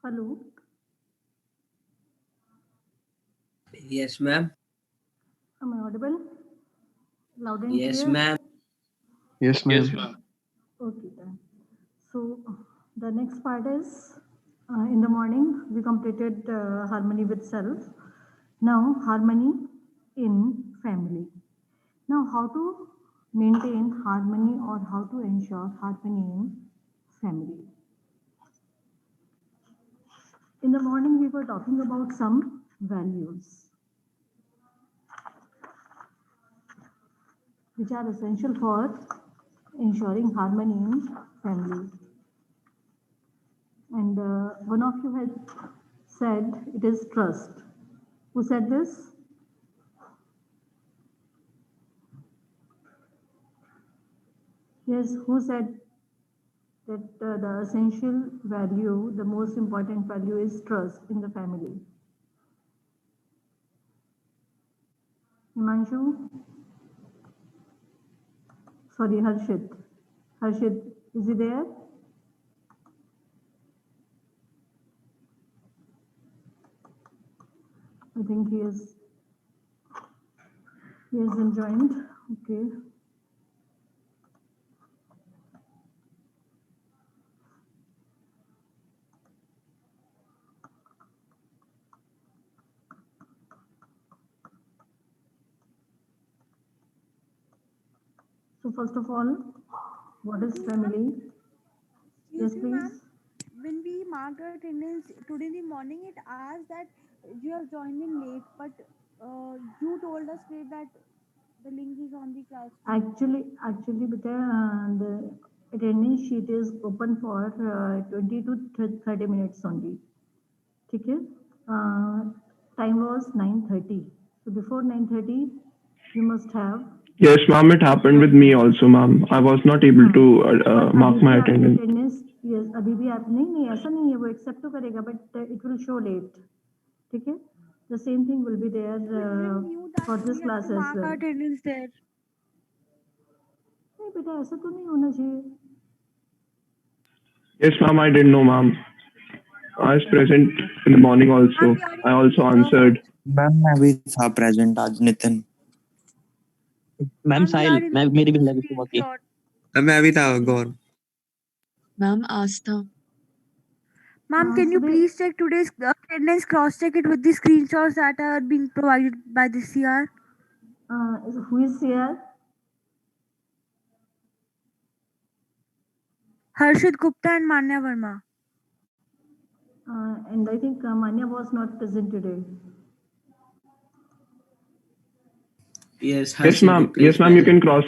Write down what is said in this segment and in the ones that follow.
Hello, Yes, ma'am. am I audible? Loud and Yes, clear? ma'am. Yes, Yes, ma'am. ma'am. Okay, then. So, the next part is in the morning we completed harmony with self. Now, harmony in family. Now, how to maintain harmony or how to ensure harmony in family. In the morning, we were talking about some values which are essential for ensuring harmony in family. And one of you had said it is trust. Who said this? Yes, who said that the essential value, the most important value is trust in the family? Himanshu? Sorry, Harshit. Harshit, is he there? I think he hasn't joined. Okay. So first of all, what is family? Yes, Excuse me, ma'am. please. When we marked our attendance today in the morning, it asked that you have joined in late, but you told us straight that the link is on the class. Actually, beta, the attendance sheet is open for 20 to 30 minutes only. ठीक है? Time was 9:30. So before 9:30, you must have. Yes, ma'am. It happened with me also, ma'am. I was not able to But mark अभी my भी आपकी attendance. attendance, yes, अभी भी आप नहीं ऐसा नहीं है, वो accept तो करेगा, but it will show late. ठीक है? The same thing will be there We didn't knew that for we this have class to as mark our well. attendance there. नहीं बेटा ऐसा तो नहीं होना चाहिए. Yes, ma'am. I didn't know, ma'am. I was present in the morning also. I also answered. Ma'am मैं भी था प्रेजेंट आज नितिन मैम साहिल मैं मेरी भी लगी सुबह की मैं भी था गौर. Ma'am Aastha Ma'am, can you Subir, please check today's attendance, cross check it with the screenshots that are being provided by the CR? who is here? Harshit Gupta and Manya Verma. And I think Manya was not present today. Yes, Yes, ma'am. Yes, ma'am. You can cross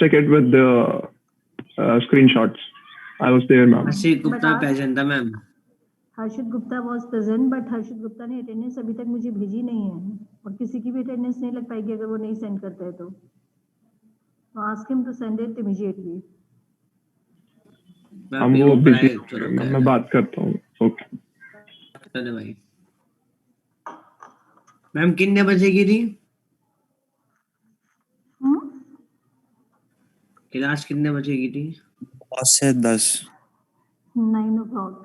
check it with the screenshots. I was there, ma'am. Harshit Gupta But present था ma'am. Harshit Gupta was present, but Harshit Gupta ने attendance अभी तक मुझे भेजी नहीं है और किसी की भी attendance नहीं लग पाएगी अगर वो नहीं send करता है तो. Ask him to send it immediately. हम वो बिजी मैं बात करता हूँ. ओके. चलो भाई. मैम कितने बजे की थी? क्लास कितने बजे की थी? 10 से 10 9 o'clock.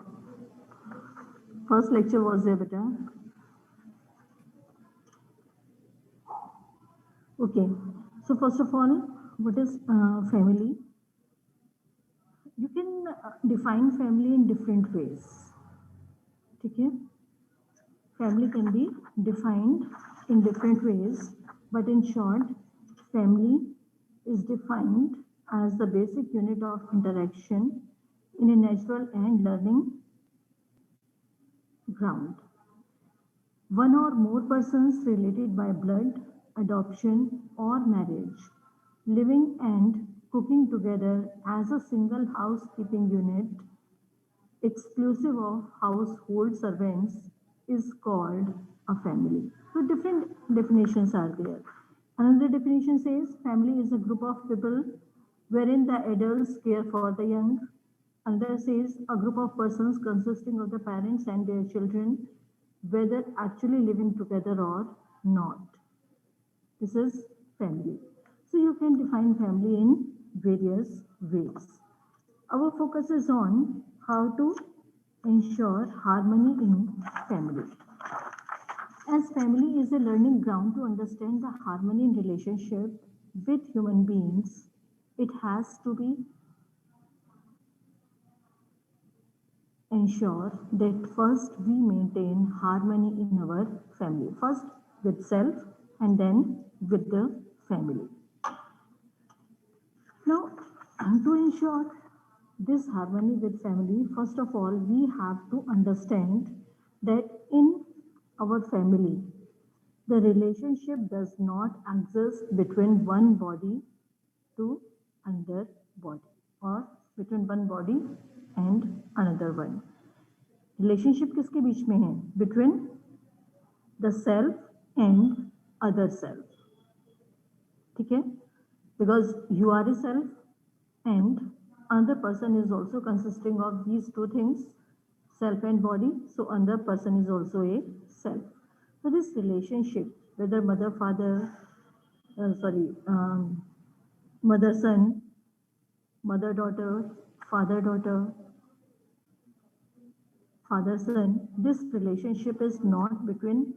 First lecture was there, beta. Okay. So first of all, what is family? You can define family in different ways. Okay? Family can be defined in different ways, but in short, family is defined as the basic unit of interaction in a natural and learning ground. One or more persons related by blood, adoption, or marriage, living and cooking together as a single housekeeping unit, exclusive of household servants, is called a family. So different definitions are there. Another definition says family is a group of people wherein the adults care for the young. Another says a group of persons consisting of the parents and their children, whether actually living together or not. This is family. So you can define family in various ways. Our focus is on how to ensure harmony in family. As family is a learning ground to understand the harmony in relationship with human beings, it has to be ensure that first we maintain harmony in our family. First with self and then with the family. Now, to ensure this harmony with family, first of all, we have to understand that in our family, the relationship does not exist between one body to another body or between one body and another one. Relationship किसके बीच में है? Between the self and other self. ठीक है? Because you are a self and another person is also consisting of these two things, self and body. So another person is also a self. So this relationship, whether mother father, mother son, mother daughter, father daughter, father son, this relationship is not between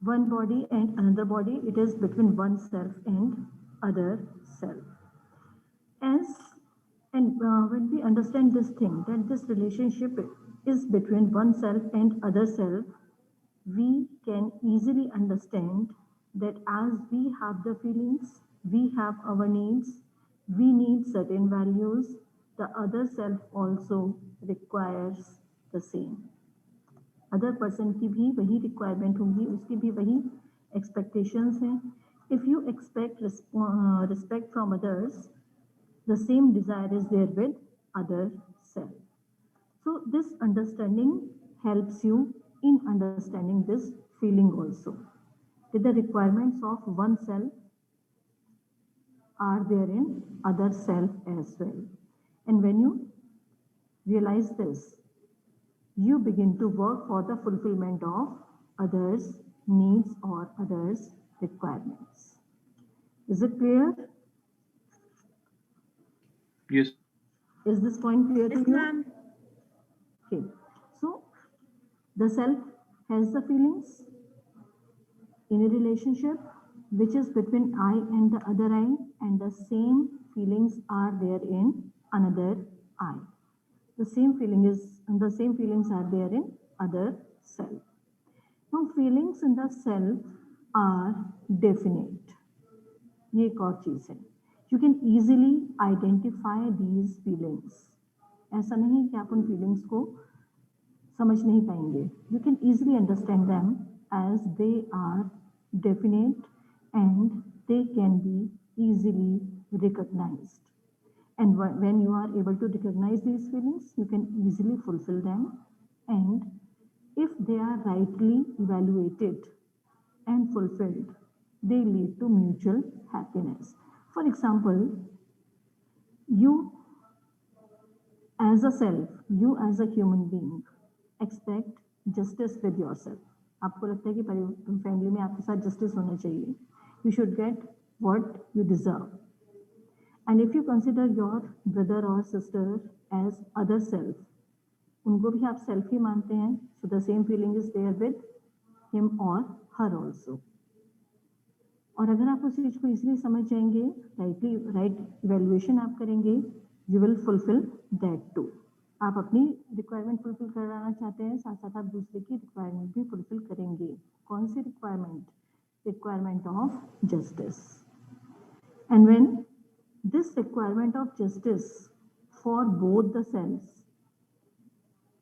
one body and another body. It is between one self and other self. When we understand this thing, that this relationship is between one self and other self, we can easily understand that as we have the feelings, we have our needs, we need certain values, the other self also requires the same. Other person की भी वही requirement होंगी, उसकी भी वही expectations हैं. If you expect respect from others, the same desire is there with other self. So this understanding helps you in understanding this feeling also, that the requirements of one self are there in other self as well. And when you realize this, you begin to work for the fulfillment of others' needs or others' requirements. Is it clear? Yes. Is this point clear to Yes, you? ma'am. Okay. So the self has the feelings in a relationship which is between I and the other I, and the same feelings are there in another I. The same feelings are there in other self. Now feelings in the self are definite. ये एक और चीज है. You can easily identify these feelings. ऐसा नहीं कि आप उन feelings को समझ नहीं पाएंगे. You can easily understand them as they are definite and they can be easily recognized. And when you are able to recognize these feelings, you can easily fulfill them. And if they are rightly evaluated and fulfilled, they lead to mutual happiness. For example, you as a self, you as a human being, expect justice with yourself. आपको लगता है कि family में आपके साथ justice होना चाहिए. You should get what you deserve. And if you consider your brother or sister as other self, उनको भी आप self ही मानते हैं, so the same feeling is there with him or her also. और अगर आप उस चीज को इजीली समझ जाएंगे, राइट इवेल्युएशन आप करेंगे, you will fulfil that too. आप अपनी रिक्वायरमेंट फुलफिल कराना चाहते हैं, साथ साथ आप दूसरे की रिक्वायरमेंट भी फुलफिल करेंगे. कौन सी requirement? Requirement of justice. And when this requirement of justice for both the selves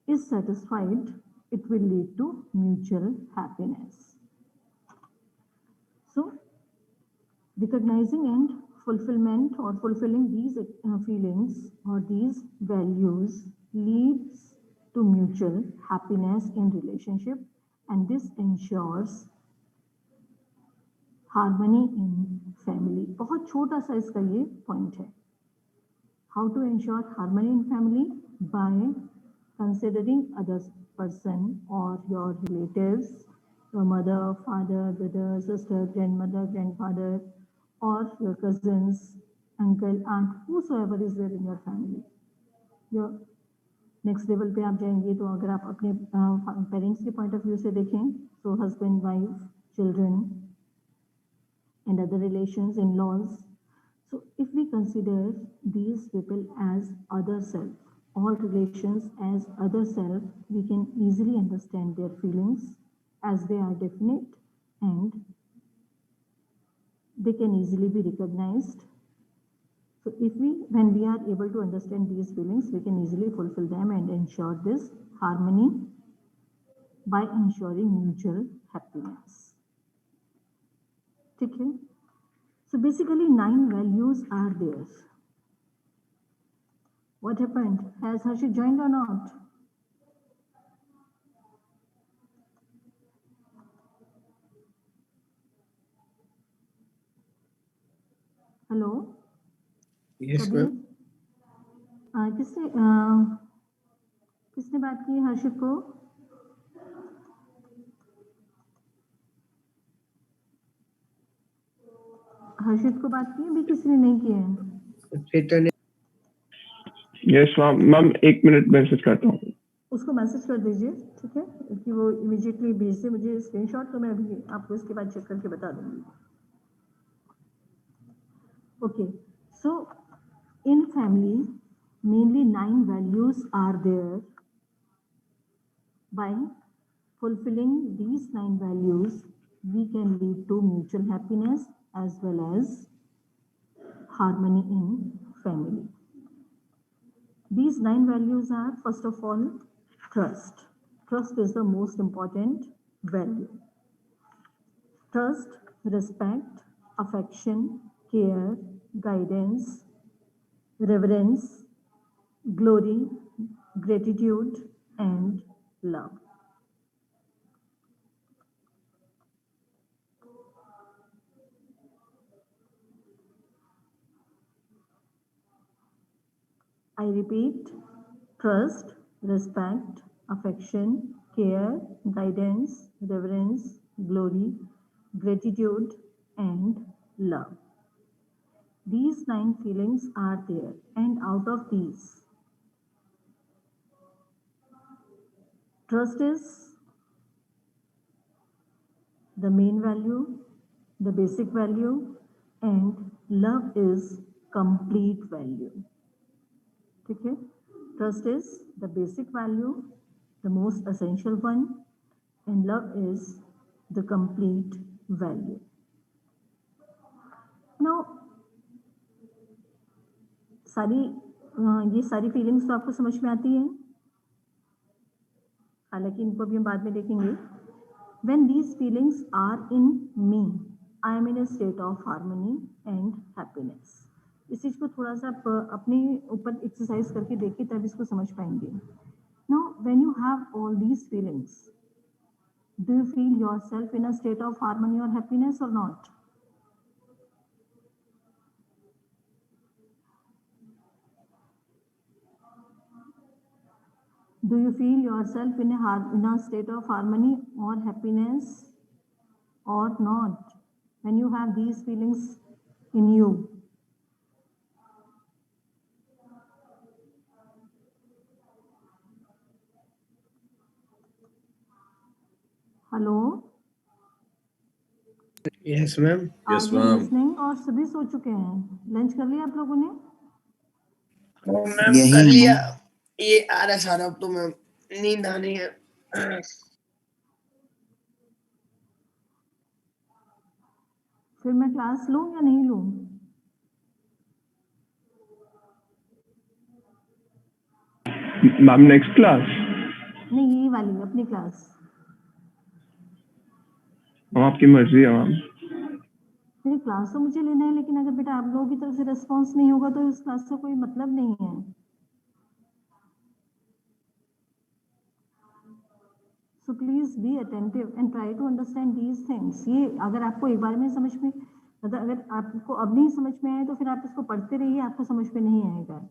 is satisfied, it will lead to mutual happiness. So recognizing and fulfillment or fulfilling these feelings or these values leads to mutual happiness in relationship, and this ensures harmony in family. बहुत छोटा सा इसका ये point है. How to ensure harmony in family? By considering other person or your relatives, your mother, father, brother, sister, grandmother, grandfather, or your cousins, uncle, aunt, whosoever is there in your family. Next level पे आप जाएंगे तो अगर आप अपने parents के point of view से देखें तो husband wife children and other relations in laws. So if we consider these people as other self, all relations as other self, we can easily understand their feelings as they are definite and they can easily be recognized. So when we are able to understand these feelings, we can easily fulfill them and ensure this harmony by ensuring mutual happiness. Okay? So basically 9 values are there. What happened? Has Harshit joined or not? Hello? Yes, Kabir? ma'am. किसने बात की हर्षित को? हर्षित को बात की अभी किसी ने नहीं की है? चैतन्य. Yes, ma'am. Ma'am, 1 minute message करता हूँ. उसको मैसेज कर दीजिए, ठीक है, कि वो इमीडिएटली भेज दे मुझे स्क्रीनशॉट, तो मैं अभी आपको इसके बाद चेक करके बता दूंगी. Okay, so in family mainly 9 values are there. By fulfilling these 9 values, we can lead to mutual happiness as well as harmony in family. These 9 values are, first of all, trust. Trust is the most important value. Trust, respect, affection, care, guidance, reverence, glory, gratitude, and love. I repeat, trust, respect, affection, care, guidance, reverence, glory, gratitude, and love. These 9 feelings are there, and out of these, trust is the main value, the basic value, and love is complete value. Okay? Trust is the basic value, the most essential one, and love is the complete value. Now, ये सारी feelings तो आपको समझ में आती हैं, हालांकि इनको भी हम बाद में देखेंगे. When these feelings are in me, I am in a state of harmony and happiness. इस चीज को थोड़ा सा अपने ऊपर एक्सरसाइज करके देखिए, तब इसको समझ पाएंगे. Now, when you have all these feelings, do you feel yourself in a state of harmony or happiness or not? Do you feel yourself in a state of harmony or happiness or not? When you have these feelings in you. Hello? Yes, ma'am. Are you listening? और सभी सो चुके हैं? Lunch कर लिया आप लोगों ने? Ma'am यही कर है, लिया. मैम. ये आ रहा सारा, अब तो मैम नींद आनी है. फिर मैं क्लास लूं या नहीं लूं? Ma'am, next class. नहीं, यही वाली अपनी क्लास. मैम आपकी मर्जी है मैम. नहीं, क्लास तो मुझे लेना है, लेकिन अगर बेटा आप लोगों की तरफ से रिस्पॉन्स नहीं होगा तो इस क्लास का कोई मतलब नहीं है. So please be attentive and try to understand these things. ये अगर आपको एक बार में समझ में, मतलब अगर आपको अब नहीं समझ में आए तो फिर आप इसको पढ़ते रहिए, आपको समझ में नहीं आएगा.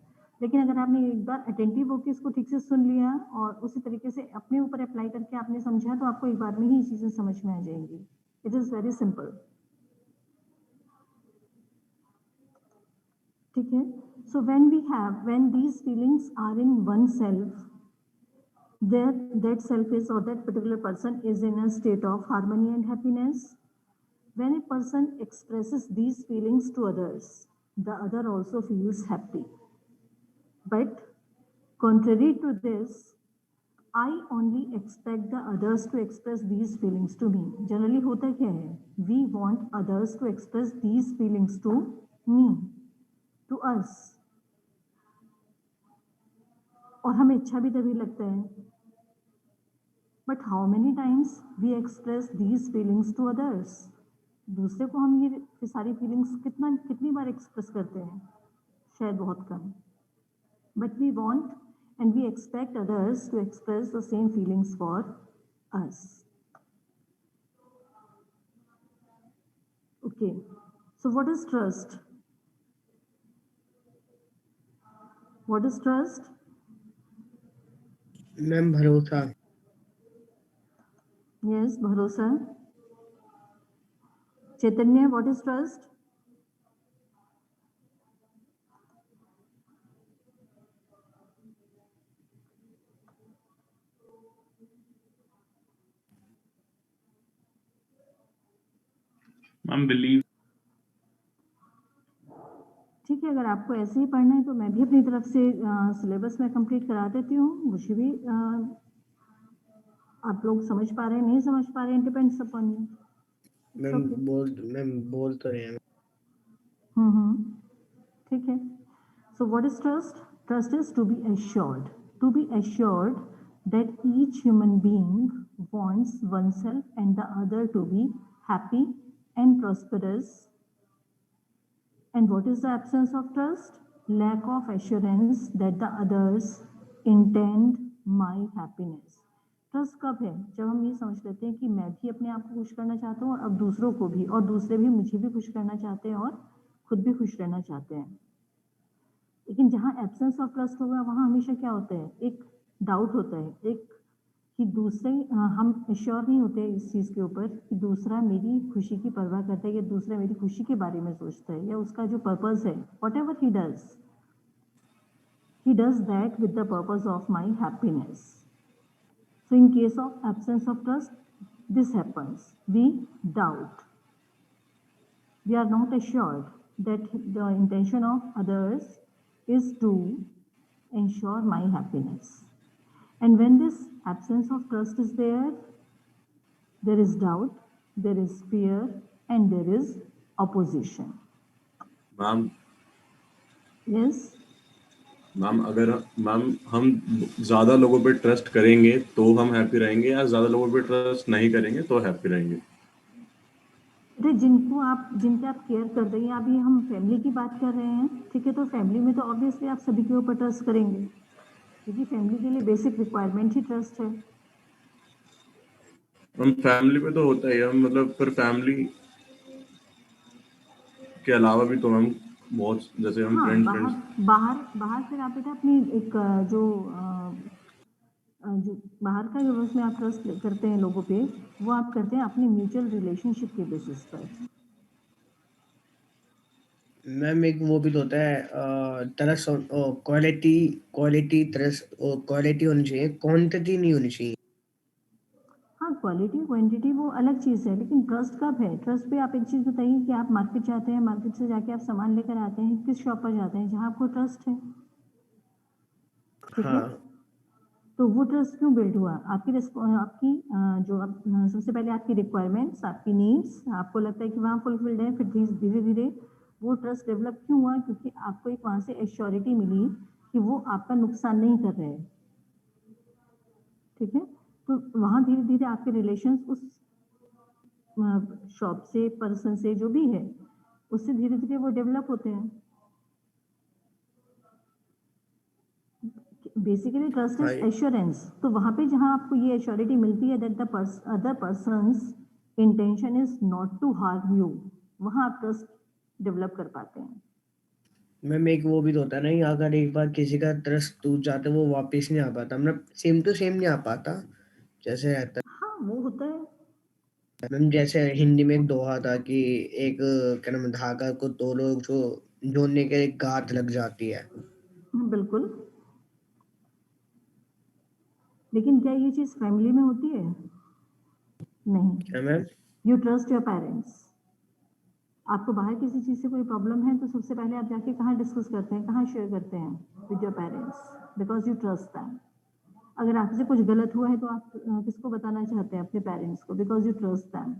लेकिन अगर आपने एक बार अटेंटिव होकर इसको ठीक से सुन लिया और उसी तरीके से अपने ऊपर अप्लाई करके आपने समझा, तो आपको एक बार में ही चीजें समझ में आ जाएंगी. It is very simple. ठीक है. So when these feelings are in oneself, that self is or that particular person is in a state of harmony and happiness. When a person expresses these feelings to others, the other also feels happy. But contrary to this, I only expect the others to express these feelings to me. Generally होता क्या है? We want others to express these feelings to me, to us. और हमें अच्छा भी तभी लगता है. But how many times we express these feelings to others? दूसरे को हम ये सारी feelings कितनी बार express करते हैं? शायद बहुत कम. But we want and we expect others to express the same feelings for us. Okay, so what is trust? What is trust? Ma'am भरोसा. Yes, bharosa. Chaitanya, what is trust? Ma'am believe. ठीक है, अगर आपको ऐसे ही पढ़ना है तो मैं भी अपनी तरफ से सिलेबस में कंप्लीट करा देती हूँ. मुझे भी आप लोग समझ पा रहे हैं नहीं समझ पा रहे हैं, डिपेंड्स अपॉन यू. मैम बोल तो रहे हैं. ठीक है. So what is trust? Trust is to be assured that each human being wants oneself and the other to be happy and prosperous. And what is the absence of trust? Lack of assurance that the others intend my happiness. Trust कब है? जब हम ये समझ लेते हैं कि मैं भी अपने आप को खुश करना चाहता हूँ और अब दूसरों को भी, और दूसरे भी मुझे भी खुश करना चाहते हैं और खुद भी खुश रहना चाहते हैं. लेकिन जहाँ एब्सेंस ऑफ ट्रस्ट होगा वहाँ हमेशा क्या होता है? एक डाउट होता है, एक कि दूसरे हम श्योर नहीं होते इस चीज़ के ऊपर कि दूसरा मेरी खुशी की परवाह करता है या दूसरा मेरी खुशी के बारे में सोचता है या उसका जो पर्पस है, whatever he does that with the purpose of my happiness. So in case of absence of trust this happens. We doubt, we are not assured that the intention of others is to ensure my happiness. And when this absence of trust is there is doubt, there is fear, and there is opposition. Ma'am. Yes? Ma'am अगर ma'am हम ज्यादा लोगों पे trust करेंगे तो हम happy रहेंगे, या ज्यादा लोगों पे ट्रस्ट नहीं करेंगे तो हैप्पी रहेंगे? जिनके आप केयर कर रहे हैं, अभी हम फैमिली की बात कर रहे हैं, ठीक है, तो फैमिली में तो ऑब्वियसली आप सभी के ऊपर ट्रस्ट करेंगे क्योंकि फैमिली के लिए बेसिक रिक्वायरमेंट ही ट्रस्ट है. हम फैमिली पे तो होता ही है, मतलब फिर फैमिली के अलावा भी तो हम बहुत, जैसे हम फ्रेंड्स बाहर फिर आप बेटा अपनी एक जो बाहर का जो उसमें आप ट्रस्ट करते हैं लोगों पे, वो आप करते हैं अपनी म्यूचुअल रिलेशनशिप के बेसिस पर. मैम एक वो भी तो होता है ट्रस्ट, क्वालिटी ट्रस्ट, क्वालिटी होनी चाहिए, क्वांटिटी नहीं होनी चाहिए. हाँ, क्वालिटी क्वांटिटी वो अलग चीज़ है, लेकिन ट्रस्ट कब है? ट्रस्ट पे आप एक चीज़ बताइए कि आप मार्केट जाते हैं, मार्केट से जाके आप सामान लेकर आते हैं, किस शॉप पर जाते हैं? जहाँ आपको ट्रस्ट है. ठीक है. तो वो ट्रस्ट क्यों बिल्ड हुआ? आपकी जो सबसे पहले आपकी रिक्वायरमेंट्स, आपकी नीड्स, आपको लगता है कि वहाँ फुलफिल्ड है, फिर धीरे धीरे वो ट्रस्ट डेवलप क्यों हुआ? क्योंकि आपको एक वहाँ से एश्योरिटी मिली कि वो आपका नुकसान नहीं कर रहे हैं. ठीक है. तो वहाँ धीरे धीरे आपके रिलेशंस उस शॉप से, पर्सन से, जो भी है, उससे धीरे धीरे वो डेवलप होते हैं. Basically trust is assurance. तो वहाँ पे जहाँ आपको ये एश्योरिटी मिलती है that the other person's intention is not to harm you, वहाँ आप ट्रस्ट डेवलप कर पाते हैं. मैम एक वो भी तो होता है नहीं, अगर एक बार किसी का ट्रस्ट टूट जाता है वो वापस नहीं आ पाता, मतलब सेम टू सेम नहीं आ पाता जैसे रहता है. हाँ, वो होता है. मैम जैसे हिंदी में एक दोहा था कि एक क्या नाम है, धागा को दो लोग जो जोड़ने के एक गांठ लग जाती है. बिल्कुल. लेकिन क्या ये चीज फैमिली में होती है? नहीं। क्या ma'am? You trust your parents. आपको बाहर किसी चीज से कोई प्रॉब्लम है तो सबसे पहले आप जाके कहाँ डिस्कस करते हैं, कहाँ शेयर करते हैं? With your parents, because you trust them. अगर आपसे कुछ गलत हुआ है तो आप किसको बताना चाहते हैं? अपने पेरेंट्स को, बिकॉज यू ट्रस्ट दैम।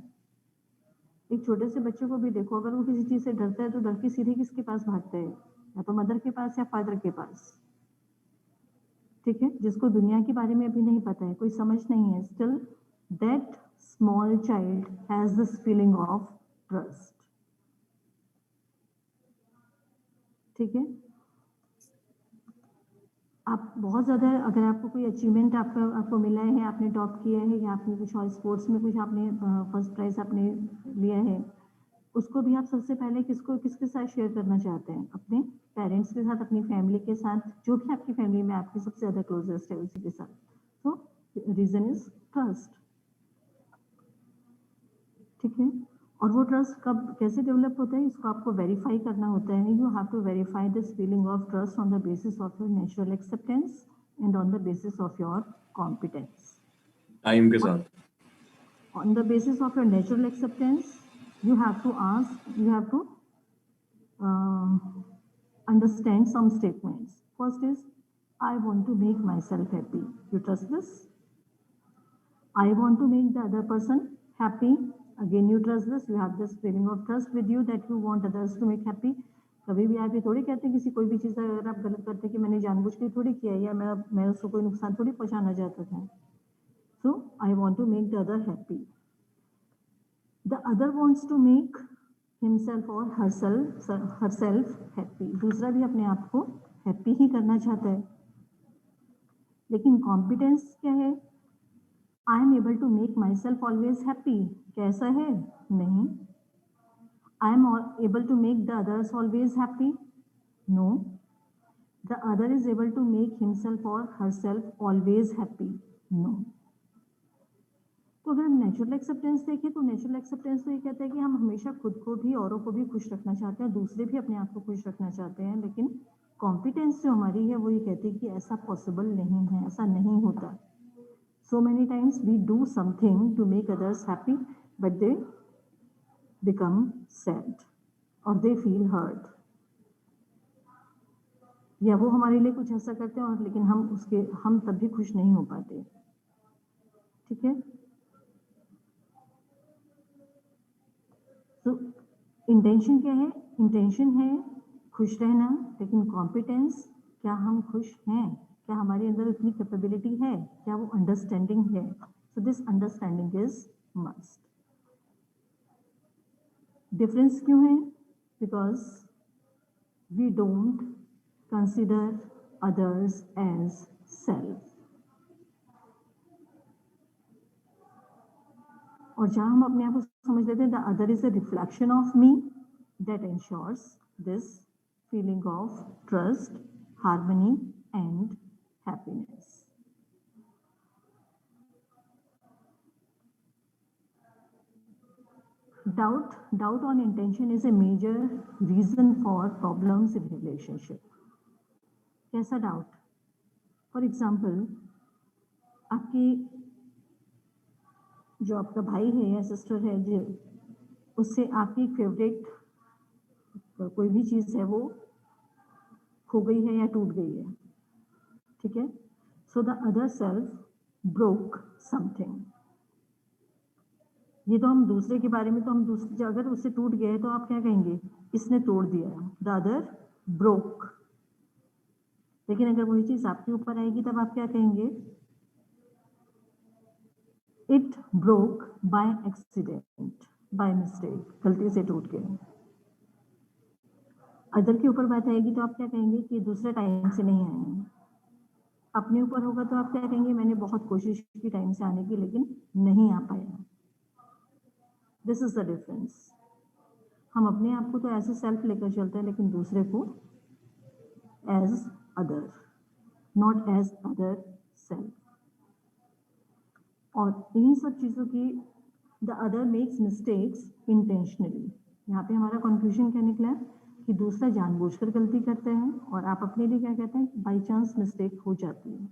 एक छोटे से बच्चे को भी देखो, अगर वो किसी चीज से डरता है तो डर के सीधे किसके पास भागते हैं? या तो मदर के पास या फादर के पास। ठीक है, जिसको दुनिया के बारे में अभी नहीं पता है, कोई समझ नहीं है, still that small child has this feeling of trust. ठीक है, आप बहुत ज़्यादा, अगर आपको कोई अचीवमेंट आपको मिला है, आपने टॉप किया है, या आपने कुछ और स्पोर्ट्स में कुछ आपने फर्स्ट प्राइज आपने लिया है, उसको भी आप सबसे पहले किसके साथ शेयर करना चाहते हैं? अपने पेरेंट्स के साथ, अपनी फैमिली के साथ, जो भी आपकी फैमिली में आपके सबसे ज़्यादा क्लोजेस्ट है उसी के साथ। तो रीज़न इज ट्रस्ट। ठीक है, और वो ट्रस्ट कब कैसे डेवलप होता है, इसको आपको वेरीफाई करना होता है। You have to verify this feeling of trust on the basis of your natural acceptance and on the basis of your competence. Time के साथ। On the basis of your natural acceptance, you have to understand some statements. First is, I want to make myself happy. You trust this? I want to make the other person happy. Again, you trust this. You have this feeling of trust with you that you want others to make happy. कभी भी आप ये थोड़ी कहते हैं किसी कोई भी चीज़ अगर आप गलत करते हैं कि मैंने जानबूझ के थोड़ी किया है, या मैं उसको कोई नुकसान थोड़ी पहुंचाना चाहता था। So I want to make the other happy. The other wants to make himself or herself happy. दूसरा भी अपने आप को हैप्पी ही करना चाहता है। लेकिन कॉम्पिटेंस क्या है? I am able to make myself always happy. कैसा है? नहीं। I am able to make the others always happy. No. The other is able to make himself or herself always happy. No. तो अगर हम natural acceptance देखें तो natural acceptance तो ये कहता है कि हम हमेशा खुद को भी, औरों को भी खुश रखना चाहते हैं, दूसरे भी अपने आप को खुश रखना चाहते हैं। लेकिन कॉम्पिटेंस जो हमारी है वो ये कहती है कि ऐसा पॉसिबल नहीं है, ऐसा नहीं होता। So many times we do something to make others happy, but they become sad और दे फील हर्ट, या वो हमारे लिए कुछ ऐसा करते हैं और लेकिन हम तब भी खुश नहीं हो पाते। ठीक है, तो इंटेंशन क्या है? इंटेंशन है खुश रहना, लेकिन कॉम्पिटेंस, क्या हम खुश हैं? क्या हमारे अंदर उतनी कैपेबिलिटी है? क्या वो अंडरस्टैंडिंग है? So this understanding is must. Difference क्यों है? Because we don't consider others as self. और जहाँ हम अपने आप को समझ लेते हैं the other is a reflection of me, that ensures this feeling of trust, harmony and happiness. Doubt on intention is a major reason for problems in relationship. कैसा डाउट? फॉर एग्जाम्पल, आपकी जो आपका भाई है या सिस्टर है, जो उससे आपकी फेवरेट कोई भी चीज़ है वो खो गई है या टूट गई है। ठीक है, so the other self broke something. ये तो हम दूसरे के बारे में, तो हम दूसरे, अगर उससे टूट गया है तो आप क्या कहेंगे? इसने तोड़ दिया, द अदर ब्रोक। लेकिन अगर वही चीज़ आपके ऊपर आएगी तब आप क्या कहेंगे? It broke by accident, by mistake, गलती से टूट गया। अदर के ऊपर बात आएगी तो आप क्या कहेंगे? कि दूसरे टाइम से नहीं आए हैं। अपने ऊपर होगा तो आप क्या कहेंगे? मैंने बहुत कोशिश की टाइम से आने की, लेकिन नहीं आ पाया। This is the difference. हम अपने आप को तो ऐसे सेल्फ लेकर चलते हैं, लेकिन दूसरे को as other, not as other self. और इन्हीं सब चीज़ों की the other makes mistakes intentionally. यहाँ पे हमारा कंफ्यूजन क्या निकला कि दूसरा जानबूझकर गलती करते हैं और आप अपने लिए क्या कहते हैं? बाई चांस मिस्टेक हो जाती है।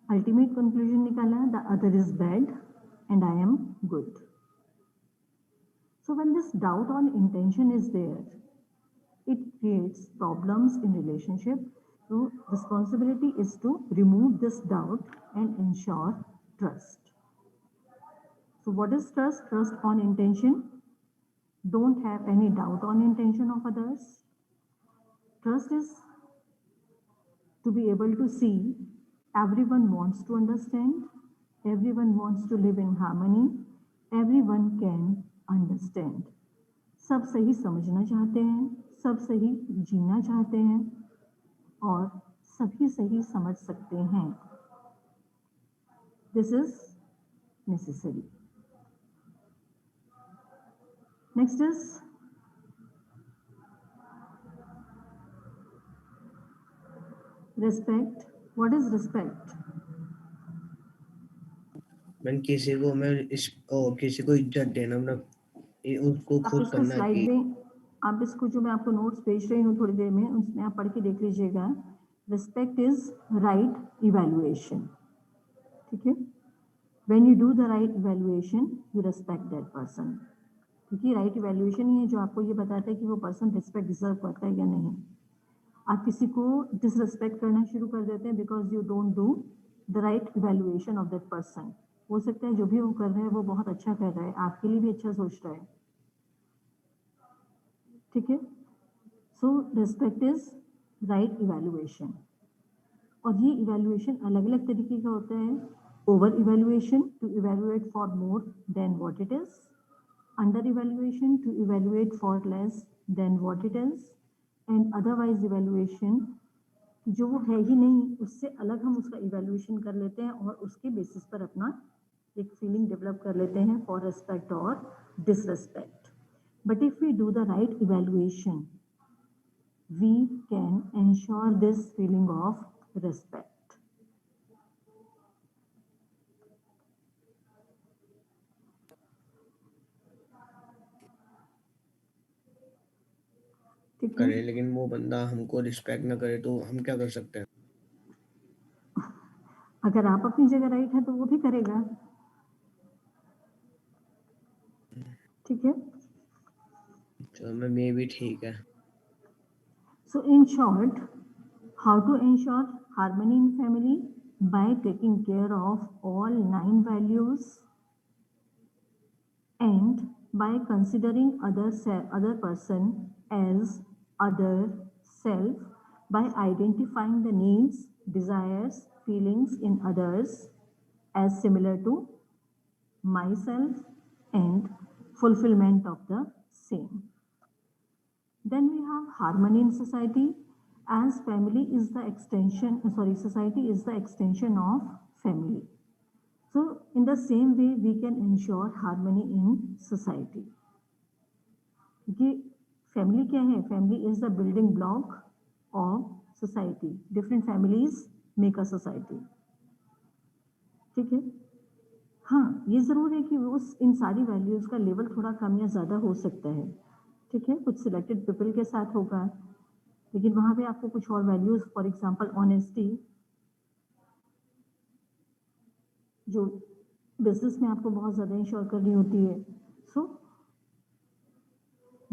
अल्टीमेट कंक्लूजन निकाला, the other is bad and I am good. So when this doubt on intention is there, it creates problems in relationship. So responsibility is to remove this doubt and ensure trust. So what is trust? Trust on intention. Don't have any doubt on intention of others. Trust is to be able to see everyone wants to understand, everyone wants to live in harmony, everyone can understand. सब सही समझना चाहते हैं, सब सही जीना चाहते हैं और सभी सही समझ सकते हैं. This is necessary. Next is respect. What is respect? मैं किसी को इज्जत देना, मतलब उसको आप खुद इसको करना स्लाइड कि में, आप इसको जो मैं आपको नोट्स भेज रही हूँ थोड़ी देर में, उसमें आप पढ़ के देख लीजिएगा. Respect is right evaluation. ठीक है, when you do the right evaluation you respect that person. क्योंकि राइट इवैल्यूएशन ही है जो आपको ये बताता है कि वो पर्सन रिस्पेक्ट डिजर्व करता है या नहीं. आप किसी को डिसरिस्पेक्ट करना शुरू कर देते हैं because you don't do the right evaluation of that person. हो सकता है जो भी वो कर रहा है वो बहुत अच्छा कर रहा है, आपके लिए भी अच्छा सोच रहा है. ठीक है, so respect is right evaluation. और ये इवैल्यूएशन अलग अलग तरीके का होता है. Over evaluation to evaluate for more than what it is, under evaluation to evaluate for less than what it is, and otherwise evaluation जो वो है ही नहीं उससे अलग हम उसका इवैल्यूएशन कर लेते हैं और उसके बेसिस पर अपना एक फीलिंग डेवलप कर लेते हैं फॉर रिस्पेक्ट और disrespect. But if we do the right evaluation we can ensure this feeling of respect. ठीक है, करे, लेकिन वो बंदा हमको रिस्पेक्ट ना करे तो हम क्या कर सकते हैं? अगर आप अपनी जगह राइट है तो वो भी करेगा. ठीक है, तो मैं भी ठीक है. so in short, how to ensure harmony in family? By taking care of all 9 values and by considering other person as other self, by identifying the needs, desires, feelings in others as similar to myself and fulfillment of the same. Then we have harmony in society, as family is the extension, society is the extension of family. So in the same way we can ensure harmony in society. क्योंकि family क्या है? Family is the building block of society. Different families make a society. ठीक है, हाँ ये ज़रूर है कि उस इन सारी वैल्यूज़ का लेवल थोड़ा कम या ज़्यादा हो सकता है. ठीक है, कुछ सिलेक्टेड पीपल के साथ होगा, लेकिन वहाँ पे आपको कुछ और वैल्यूज़, फॉर एग्जांपल ऑनेस्टी, जो बिजनेस में आपको बहुत ज़्यादा इंश्योर करनी होती है. So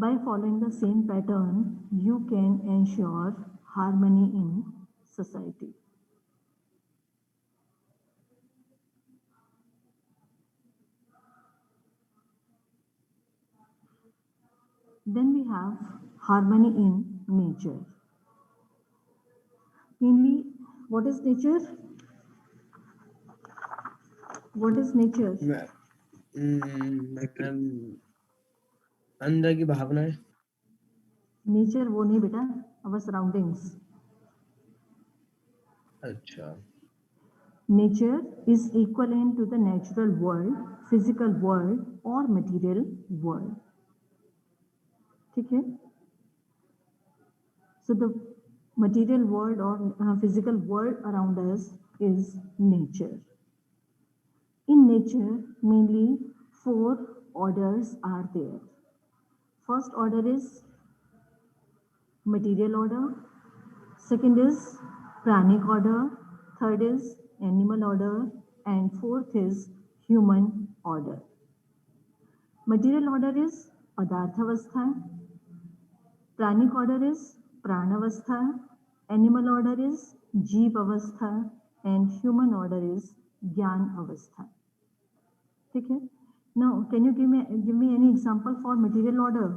by following the same pattern you can ensure harmony in society. Then we have harmony in nature. Mainly, what is nature? What is nature? अंदर की भावनाएं. Nature वो नहीं बेटा, our surroundings. अच्छा. Nature is equivalent to the natural world, physical world or material world. ठीक है, so the material world or physical world around us is nature. In nature, mainly 4 orders are there. First order is material order, second is pranic order, third is animal order, and fourth is human order. Material order is padarthavastha, pranic order is pranavastha, animal order is jeev avastha, and human order is gyan avastha. ठीक है? Now, can you give me any example for material order?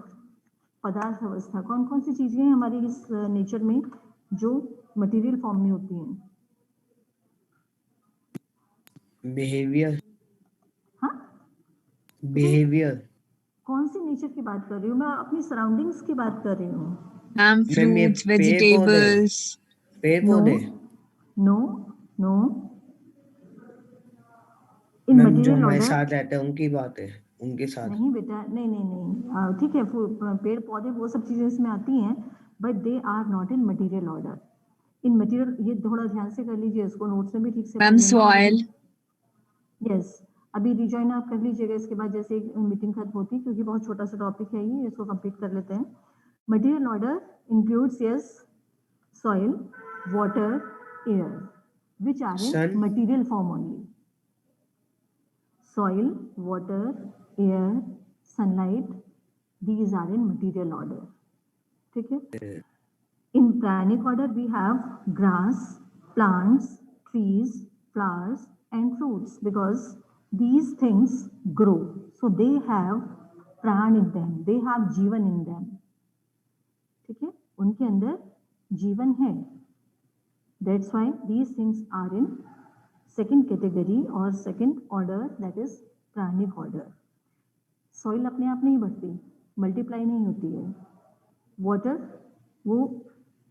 पदार्थ अवस्था कौन कौन सी चीजें हैं हमारी इस नेचर में जो मटेरियल फॉर्म में होती हैं? बिहेवियर, हाँ, बिहेवियर कौन सी नेचर की बात कर रही हूँ मैं? अपनी सराउंडिंग्स की बात कर रही हूँ. मैम मैम ये फ्रूट्स, वेजिटेबल्स. पेड़ नो पौधे नो नो. इन मैम जो मटेरियल हमारे ऑर्डर साथ रहते हैं उनकी बात है, उनके साथ। नहीं बेटा, नहीं नहीं नहीं, ठीक है, पेड़ पौधे वो सब चीजें इसमें आती हैं, but they are not in material order. In material, ये थोड़ा ध्यान से कर लीजिए, इसको नोट्स में भी ठीक से मैम सॉइल. यस, अभी रिजॉइन आप कर लीजिएगा इसके बाद, जैसे मीटिंग खत्म होती, क्योंकि बहुत छोटा सा टॉपिक है ये, इसको कंप्लीट कर लेते हैं. Material order includes yes soil, water, air, which are in Sun. material form only. Soil, water, air, sunlight, these are in material order. ठीक है? In pranic order, we have grass, plants, trees, flowers, and fruits, because these things grow. So they have pran in them. They have जीवन in them. ठीक है? उनके अंदर जीवन है. That's why these things are in second category or second order, that is pranic order. Soil अपने आप नहीं बढ़ती, मल्टीप्लाई नहीं होती है. वाटर वो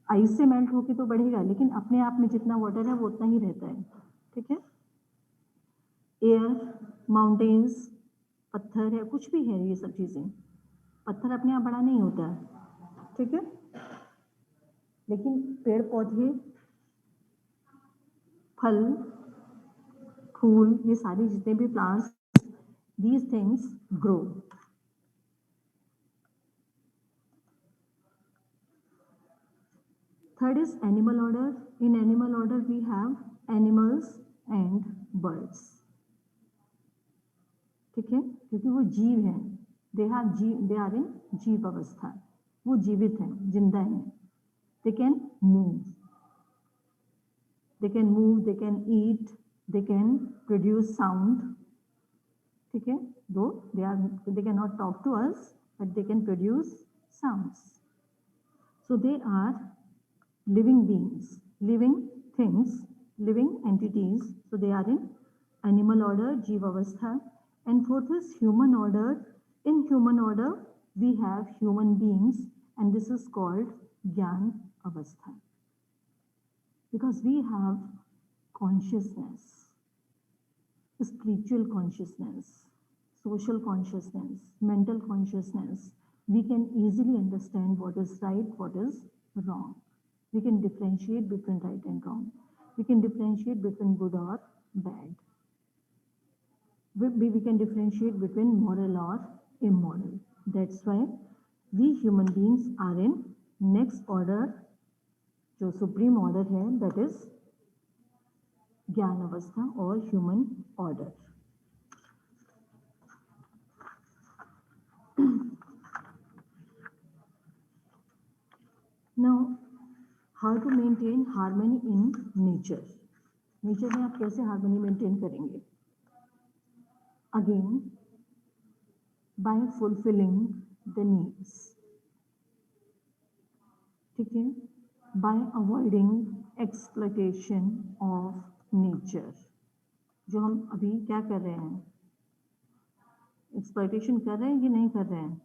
आइस से मेल्ट होके तो बढ़ेगा, लेकिन अपने आप में जितना वाटर है वो उतना ही रहता है. ठीक है? एयर, माउंटेन्स, पत्थर है, कुछ भी है, ये सब चीजें, पत्थर अपने आप बड़ा नहीं होता है. ठीक है? लेकिन पेड़ पौधे, फल, फूल, ये सारी जितने भी plants, these things grow. Third is animal order. In animal order we have animals and birds. ठीक है? क्योंकि वो जीव हैं, they are in जीव अवस्था, वो जीवित हैं, जिंदा हैं. They can move. They can move, they can eat, they can produce sound. ठीक है? Though they cannot talk to us, but they can produce sounds. So they are living beings, living things, living entities. So they are in animal order, Jeeva Avastha. And fourth is human order. In human order, we have human beings, and this is called Gyan Avastha. Because we have consciousness, spiritual consciousness, social consciousness, mental consciousness. We can easily understand what is right, what is wrong. We can differentiate between right and wrong. We can differentiate between good or bad. We can differentiate between moral or immoral. That's why we human beings are in next order, जो supreme order है, that is ज्ञान अवस्था और human order. Now, how to maintain harmony in nature. Nature में आप कैसे harmony maintain करेंगे? Again, by fulfilling the needs. ठीक है? By avoiding exploitation of nature. जो हम अभी क्या कर रहे हैं? एक्सप्लॉयटेशन कर रहे हैं कि नहीं कर रहे हैं?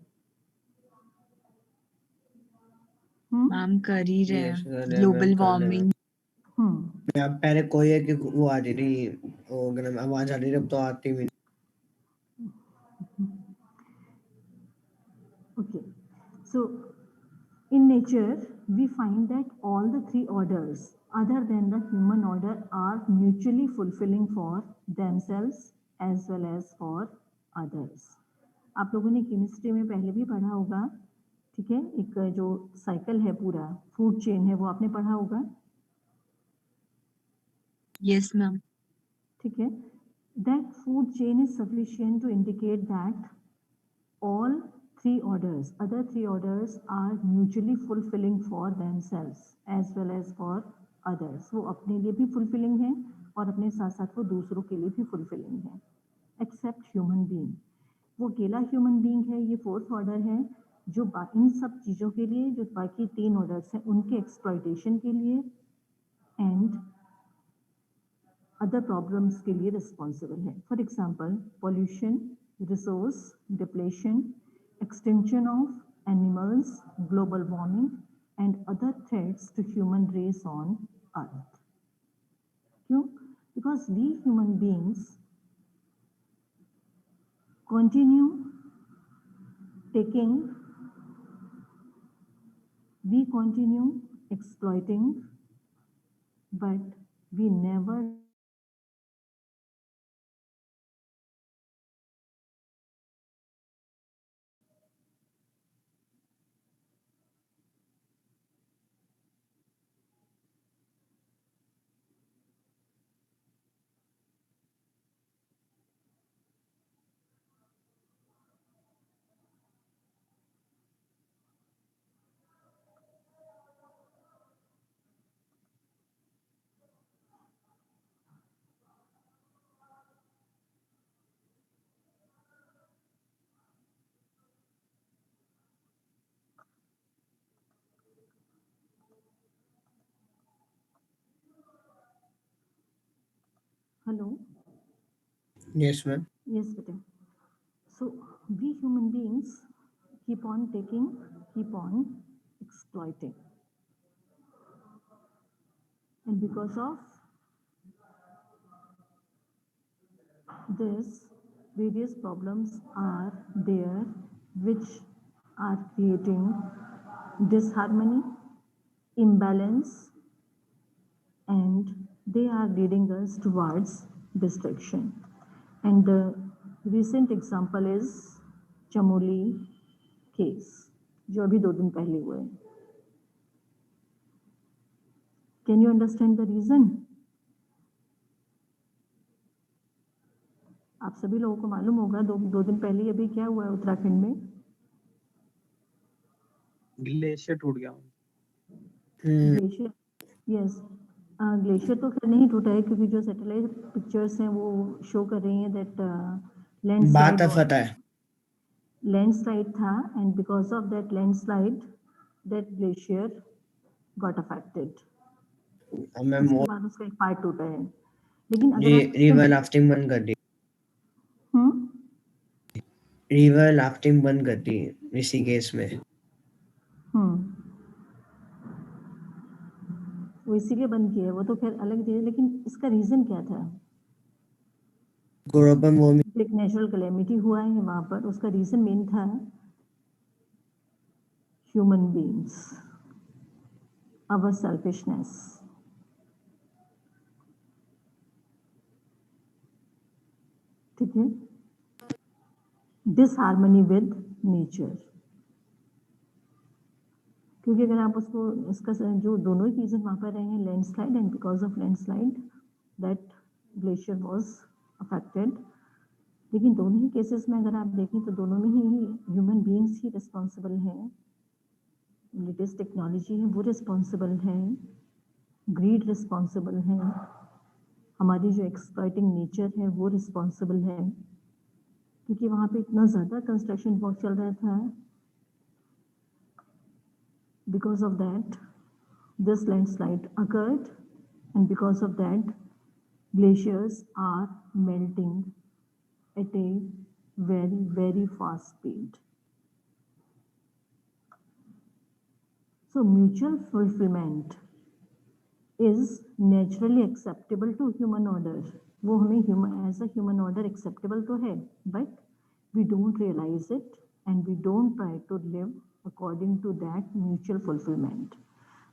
मैम कर ही रहे Yes, हैं. कर रहे हैं, ग्लोबल मैम, कर रहे हैं. वार्मिंग. अब पहले कोई है कि वो आ रही थी, वो आवाज आ रही थी, अब तो आती भी नहीं. Okay, so in nature we find that all the three orders other than the human order are mutually fulfilling for themselves as well as for others. आप लोगों ने केमिस्ट्री में पहले भी पढ़ा होगा. ठीक है? एक जो साइकिल है, पूरा फूड चेन है, वो आपने पढ़ा होगा. Yes ma'am. ठीक है, that food chain is sufficient to indicate that all three orders, other three orders are mutually fulfilling for themselves as well as for others. वो अपने लिए भी fulfilling है और अपने साथ साथ वो दूसरों के लिए भी fulfilling है, except human being. वो अकेला ह्यूमन बीइंग है, ये फोर्थ ऑर्डर है जो इन सब चीज़ों के लिए, जो बाकी तीन ऑर्डर्स हैं उनके एक्सप्लॉइटेशन के लिए एंड अदर प्रॉब्लम्स के लिए रिस्पॉन्सिबल है. For example pollution, resource depletion, extension of animals, global warming and other threats to human race on earth. क्यों? Because we human beings continue taking, we continue exploiting, but we never hello. Yes, ma'am. Yes, beta. So we human beings keep on taking, keep on exploiting, and because of this, various problems are there which are creating disharmony, imbalance, and they are leading us towards destruction. And the recent example is Chamoli case, जो अभी 2 दिन पहले हुए. Can you understand the reason? आप सभी लोगों को मालूम होगा 2 दिन पहले अभी क्या हुआ है उत्तराखंड में? ग्लेशियर टूट गया. Glacier, yes. ग्लेशियर तो खैर नहीं टूटा है क्योंकि जो सैटेलाइट पिक्चर्स हैं वो शो कर रही हैं दैट बात पता है, लैंडस्लाइड था and because of that landslide that glacier got affected. Ma'am वो उसका एक पार्ट टूटा है. लेकिन अगर रिवर राफ्टिंग बंद कर दी, रिवर राफ्टिंग बंद कर दी इसी केस में. वो इसीलिए बंद किया है, वो तो खैर अलग चीज है. लेकिन इसका रीजन क्या था? ग्लोबल वार्मिंग, एक नेचुरल कैलेमिटी हुआ है वहां पर, उसका रीजन मेन था ह्यूमन बीइंग्स, आवर सेल्फिशनेस. ठीक है, डिसहार्मनी विद नेचर. क्योंकि अगर आप उसको इसका जो दोनों ही रीजन वहां पर रहे हैं, landslide and because of landslide that glacier was affected. लेकिन दोनों ही केसेस में अगर आप देखें तो दोनों में ही ह्यूमन बीइंग्स ही रिस्पॉन्सिबल हैं. लेटेस्ट टेक्नोलॉजी है वो रिस्पॉन्सिबल है, ग्रीड रिस्पॉन्सिबल है, हमारी जो एक्सप्लॉइटिंग नेचर है वो रिस्पॉन्सिबल है. क्योंकि वहाँ पे इतना ज़्यादा कंस्ट्रक्शन वर्क चल रहा था. Because of that, this landslide occurred, and because of that, glaciers are melting at a very, very fast speed. So mutual fulfillment is naturally acceptable to human order. वो हमें as a human order acceptable तो है, but we don't realize it and we don't try to live according to that mutual fulfillment.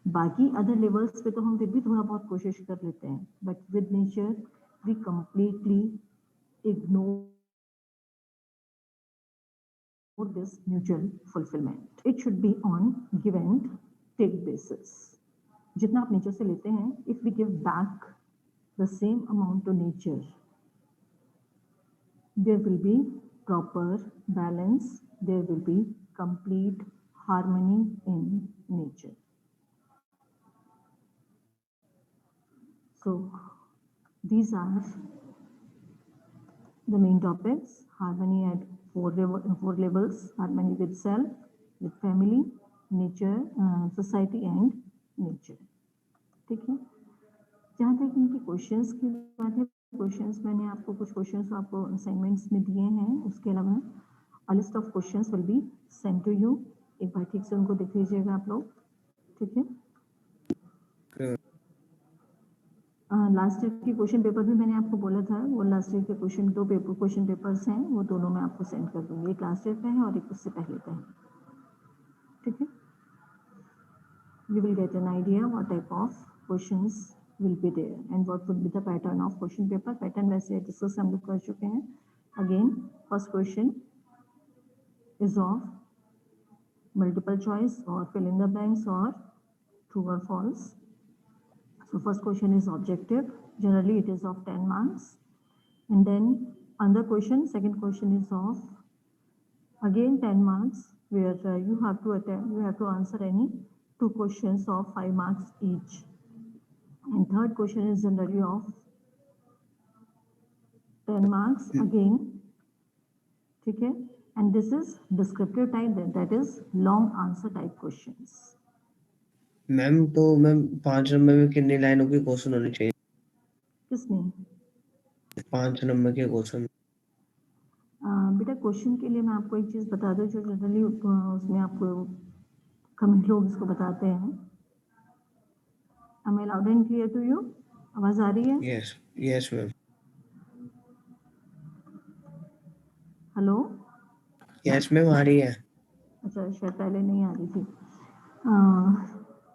बाकी other levels पे तो हम फिर भी थोड़ा बहुत कोशिश कर लेते हैं, but with nature we completely ignore this mutual fulfillment. It should be on give and take basis. जितना आप नेचर से लेते हैं, if we give back the same amount to nature. There will be proper balance, there will be complete harmony in nature. So these are the main topics: harmony at four levels: harmony with self, with family, nature, society and nature. ठीक है, जहाँ तक इनके questions की बात है, questions मैंने आपको कुछ क्वेश्चंस आपको असाइनमेंट्स में दिए हैं, उसके अलावा a list of questions will be send to you. एक बार ठीक से उनको देख लीजिएगा आप लोग, ठीक है। लास्ट ईयर के क्वेश्चन पेपर भी मैंने आपको बोला था, वो लास्ट ईयर के क्वेश्चन पेपर्स हैं, वो दोनों मैं आपको सेंड कर दूंगी। एक लास्ट ईयर का है और एक उससे पहले का है, ठीक है। You will get an idea what type of questions will be there and what would be the pattern of question paper. Pattern वैसे डिस्कस हम लोग कर चुके हैं। Again, first question is of multiple choice or fill in the blanks or true or false. So first question is objective. Generally it is of 10 marks. And then another question, second question is of again 10 marks, where you have to answer any two questions of 5 marks each. And third question is generally of 10 marks again, ठीक है। And this is descriptive type, that is long answer type questions. Ma'am तो ma'am 5 number में कितनी लाइनों के question होने चाहिए? किसने? 5 नंबर के क्वेश्चन। बेटा क्वेश्चन के लिए मैं आपको एक चीज बता दूं, जो जनरली उसमें आपको कमेंट लोग इसको बताते हैं। Am I loud and clear to you? आवाज आ रही है? Yes ma'am. Hello? Yes ma'am आ रही है। अच्छा, शायद पहले नहीं आ रही थी।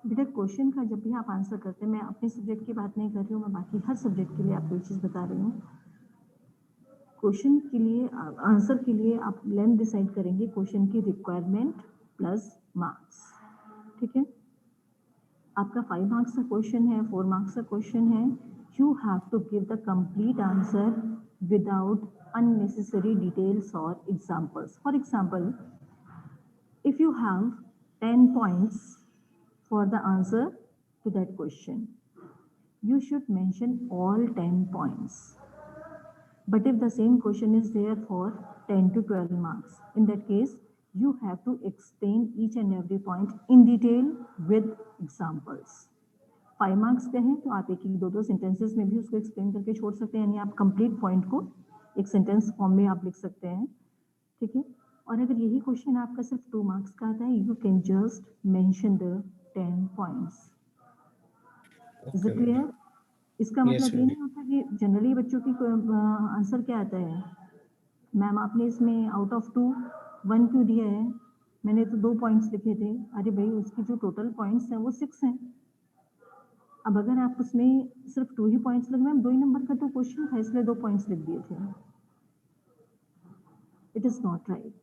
बेटा क्वेश्चन का जब भी आप आंसर करते हैं, मैं अपने सब्जेक्ट की बात नहीं कर रही हूँ, मैं बाकी हर सब्जेक्ट के लिए आपको एक चीज़ बता रही हूँ। क्वेश्चन के लिए आंसर के लिए आप लेंथ डिसाइड करेंगे क्वेश्चन की रिक्वायरमेंट प्लस मार्क्स, ठीक है। आपका 5 मार्क्स का क्वेश्चन है, 4 मार्क्स का क्वेश्चन है, you have to give the complete answer without unnecessary details or examples. For example, if you have 10 points for the answer to that question, you should mention all 10 points. But if the same question is there for 10 to 12 marks, in that case, you have to explain each and every point in detail with examples. 5 marks के हैं तो आप एक दो sentences में भी उसको explain करके छोड़ सकते हैं, यानी आप कंप्लीट पॉइंट को एक सेंटेंस फॉर्म में आप लिख सकते हैं, ठीक है। और अगर यही क्वेश्चन आपका सिर्फ 2 मार्क्स का आता है, you can just mention the 10 points. Is it clear? इसका मतलब ये नहीं होता कि जनरली बच्चों की आंसर क्या आता है, मैम आपने इसमें आउट ऑफ 2 1 क्यों दिया है, मैंने तो 2 पॉइंट्स लिखे थे। अरे भाई उसकी जो टोटल पॉइंट्स हैं वो 6 हैं। अब अगर आप उसमें सिर्फ 2 ही पॉइंट्स लगे, मैम 2 ही नंबर का तो क्वेश्चन था इसलिए 2 पॉइंट्स लिख दिए थे। इट इज नॉट राइट,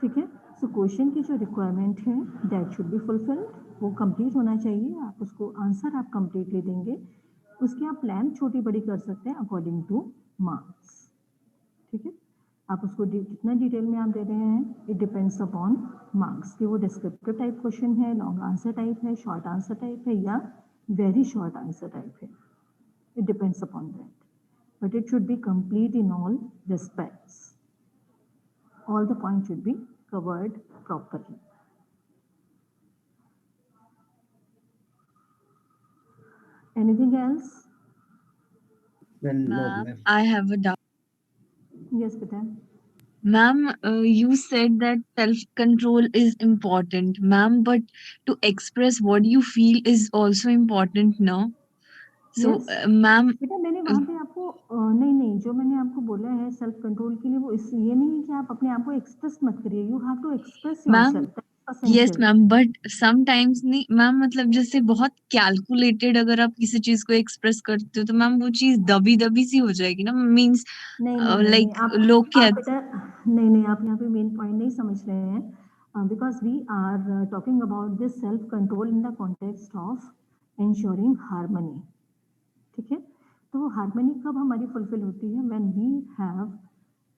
ठीक है। सो क्वेश्चन की जो रिक्वायरमेंट है दैट शुड बी फुलफिल्ड, वो कंप्लीट होना चाहिए। आप उसको आंसर आप कंप्लीटली देंगे, उसकी आप प्लान छोटी बड़ी कर सकते हैं अकॉर्डिंग टू मार्क्स, ठीक है। आप उसको कितना डिटेल में आप दे रहे हैं, इट डिपेंड्स अपॉन मार्क्स कि वो डिस्क्रिप्टिव टाइप क्वेश्चन है, लॉन्ग आंसर टाइप है, शॉर्ट आंसर टाइप है या वेरी शॉर्ट आंसर टाइप है। It depends upon that, but it should be complete in all respects. All the points should be covered properly. Anything else? Ma'am, I have a doubt. Yes, beta. Ma'am, you said that self-control is important, ma'am, but to express what you feel is also important, no? So, Yes. ma'am, बेटा मैंने वहाँ पे आपको नहीं जो मैंने आपको बोला है सेल्फ कंट्रोल के लिए, वो ये नहीं है कि आप अपने आप को एक्सप्रेस मत करिए, you have to express yourself. Yes ma'am, but sometimes नहीं मैम, मतलब जैसे बहुत कैलकुलेटेड अगर आप किसी चीज को एक्सप्रेस करते हो तो मैम वो चीज दबी दबी सी हो जाएगी ना, मींस लाइक लोग कहते नहीं आप यहाँ पे मेन पॉइंट नहीं समझ रहे हैं, because we are talking about this self control in the context of ensuring harmony, ठीक है, तो वो हार्मनी कब हमारी फुलफिल होती है? When we have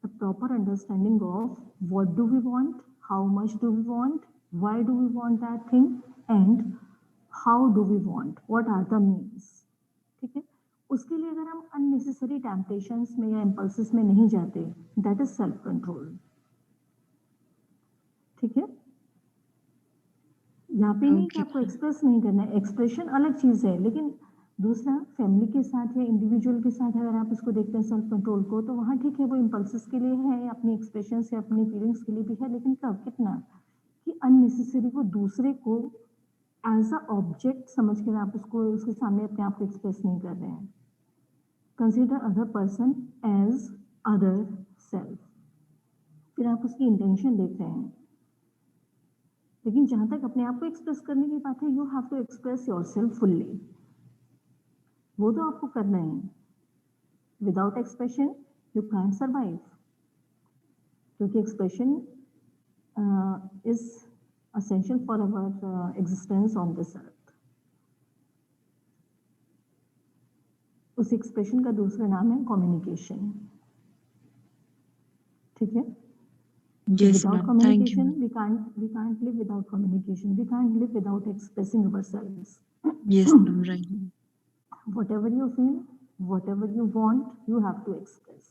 a proper understanding of what do we want, how much do we want, why do we want that thing and how do we want, what are the means. ठीक है, उसके लिए अगर हम unnecessary temptations में या impulses में नहीं जाते, दैट इज सेल्फ कंट्रोल। ठीक है, यहाँ पे नहीं कि Okay, आपको ma'am. एक्सप्रेस नहीं करना है, एक्सप्रेशन अलग चीज है, लेकिन दूसरा फैमिली के साथ या इंडिविजुअल के साथ अगर आप इसको देखते हैं सेल्फ कंट्रोल को, तो वहाँ ठीक है वो इम्पल्सेस के लिए है, अपनी एक्सप्रेशन से अपनी फीलिंग्स के लिए भी है, लेकिन कब कितना कि अननेसेसरी वो दूसरे को एज अ ऑब्जेक्ट समझ कर आप उसको उसके सामने अपने आप को एक्सप्रेस नहीं कर रहे हैं। Consider other person as other self, फिर आप उसकी इंटेंशन देख रहे हैं। लेकिन जहां तक अपने आप को एक्सप्रेस करने की बात है, you have to express yourself fully, वो तो आपको करना है। Without expression you can't survive, क्योंकि expression is essential for our existence on this earth. उस एक्सप्रेशन का दूसरा नाम है कम्युनिकेशन। ठीक है, Yes, without ma'am. Thank you, communication ma'am. we can't live without communication, we can't live without expressing ourselves. Yes, ma'am. Right. Whatever you feel, whatever you want, you have to express.